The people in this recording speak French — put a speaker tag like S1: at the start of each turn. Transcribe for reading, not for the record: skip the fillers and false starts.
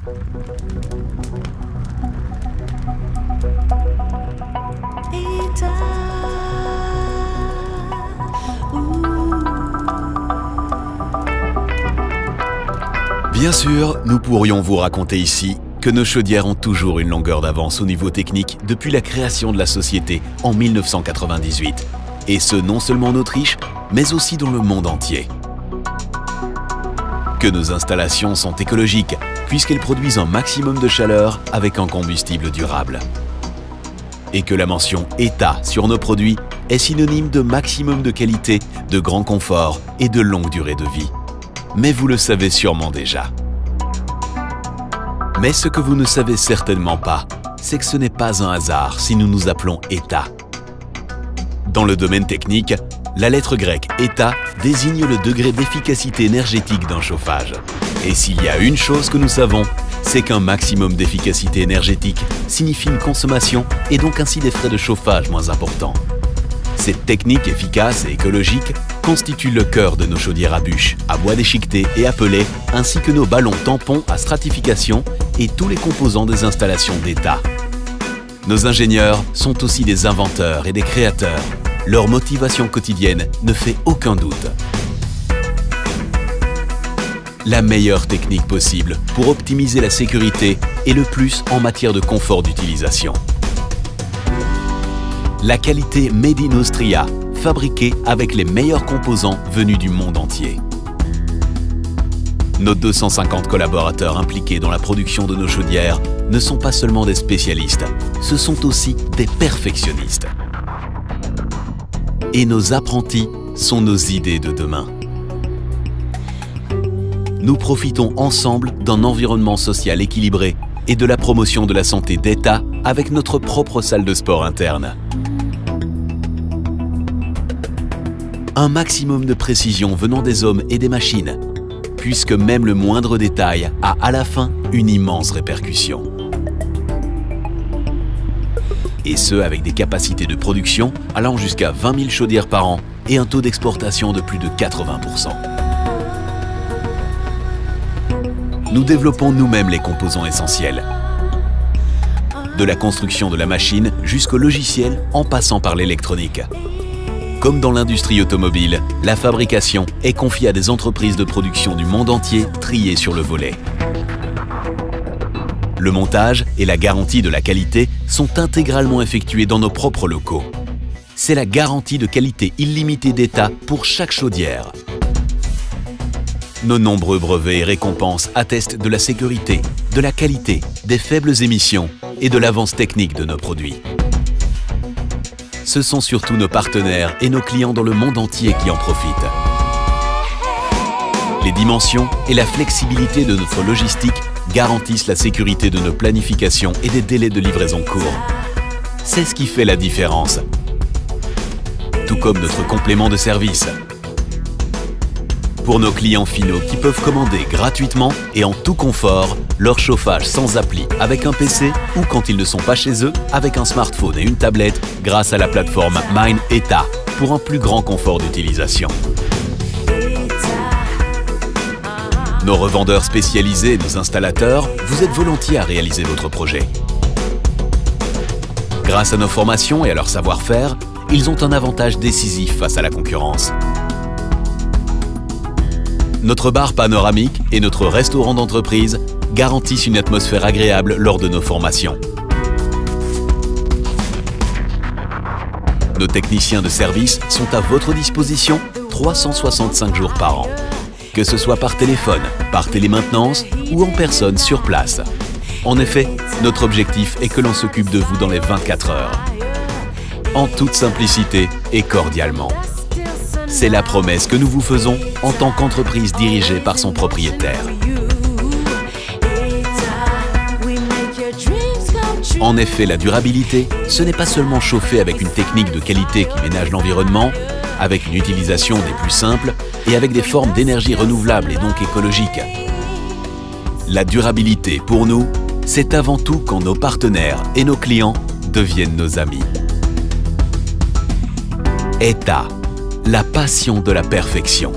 S1: Bien sûr, nous pourrions vous raconter ici que nos chaudières ont toujours une longueur d'avance au niveau technique depuis la création de la société en 1998. Et ce non seulement en Autriche, mais aussi dans le monde entier. Que nos installations sont écologiques, puisqu'elles produisent un maximum de chaleur avec un combustible durable. Et que la mention état sur nos produits est synonyme de maximum de qualité, de grand confort et de longue durée de vie. Mais vous le savez sûrement déjà. Mais ce que vous ne savez certainement pas, c'est que ce n'est pas un hasard si nous nous appelons état. Dans le domaine technique, la lettre grecque état désigne le degré d'efficacité énergétique d'un chauffage. Et s'il y a une chose que nous savons, c'est qu'un maximum d'efficacité énergétique signifie une consommation et donc ainsi des frais de chauffage moins importants. Cette technique efficace et écologique constitue le cœur de nos chaudières à bûches, à bois déchiqueté et à pellets, ainsi que nos ballons tampons à stratification et tous les composants des installations d'état. Nos ingénieurs sont aussi des inventeurs et des créateurs. Leur motivation quotidienne ne fait aucun doute. La meilleure technique possible pour optimiser la sécurité et le plus en matière de confort d'utilisation. La qualité Made in Austria, fabriquée avec les meilleurs composants venus du monde entier. Nos 250 collaborateurs impliqués dans la production de nos chaudières ne sont pas seulement des spécialistes, ce sont aussi des perfectionnistes. Et nos apprentis sont nos idées de demain. Nous profitons ensemble d'un environnement social équilibré et de la promotion de la santé d'État avec notre propre salle de sport interne. Un maximum de précision venant des hommes et des machines, puisque même le moindre détail a à la fin une immense répercussion. Et ce, avec des capacités de production allant jusqu'à 20 000 chaudières par an et un taux d'exportation de plus de 80%. Nous développons nous-mêmes les composants essentiels. De la construction de la machine jusqu'au logiciel en passant par l'électronique. Comme dans l'industrie automobile, la fabrication est confiée à des entreprises de production du monde entier triées sur le volet. Le montage et la garantie de la qualité sont intégralement effectués dans nos propres locaux. C'est la garantie de qualité illimitée d'État pour chaque chaudière. Nos nombreux brevets et récompenses attestent de la sécurité, de la qualité, des faibles émissions et de l'avance technique de nos produits. Ce sont surtout nos partenaires et nos clients dans le monde entier qui en profitent. Les dimensions et la flexibilité de notre logistique garantissent la sécurité de nos planifications et des délais de livraison courts. C'est ce qui fait la différence. Tout comme notre complément de service. Pour nos clients finaux qui peuvent commander gratuitement et en tout confort leur chauffage sans appli avec un PC ou quand ils ne sont pas chez eux avec un smartphone et une tablette grâce à la plateforme Mine Eta pour un plus grand confort d'utilisation. Nos revendeurs spécialisés et nos installateurs vous aident volontiers à réaliser votre projet. Grâce à nos formations et à leur savoir-faire, ils ont un avantage décisif face à la concurrence. Notre bar panoramique et notre restaurant d'entreprise garantissent une atmosphère agréable lors de nos formations. Nos techniciens de service sont à votre disposition 365 jours par an, que ce soit par téléphone, par télémaintenance ou en personne sur place. En effet, notre objectif est que l'on s'occupe de vous dans les 24 heures. En toute simplicité et cordialement. C'est la promesse que nous vous faisons en tant qu'entreprise dirigée par son propriétaire. En effet, la durabilité, ce n'est pas seulement chauffer avec une technique de qualité qui ménage l'environnement, avec une utilisation des plus simples et avec des formes d'énergie renouvelable et donc écologique. La durabilité, pour nous, c'est avant tout quand nos partenaires et nos clients deviennent nos amis. État, la passion de la perfection.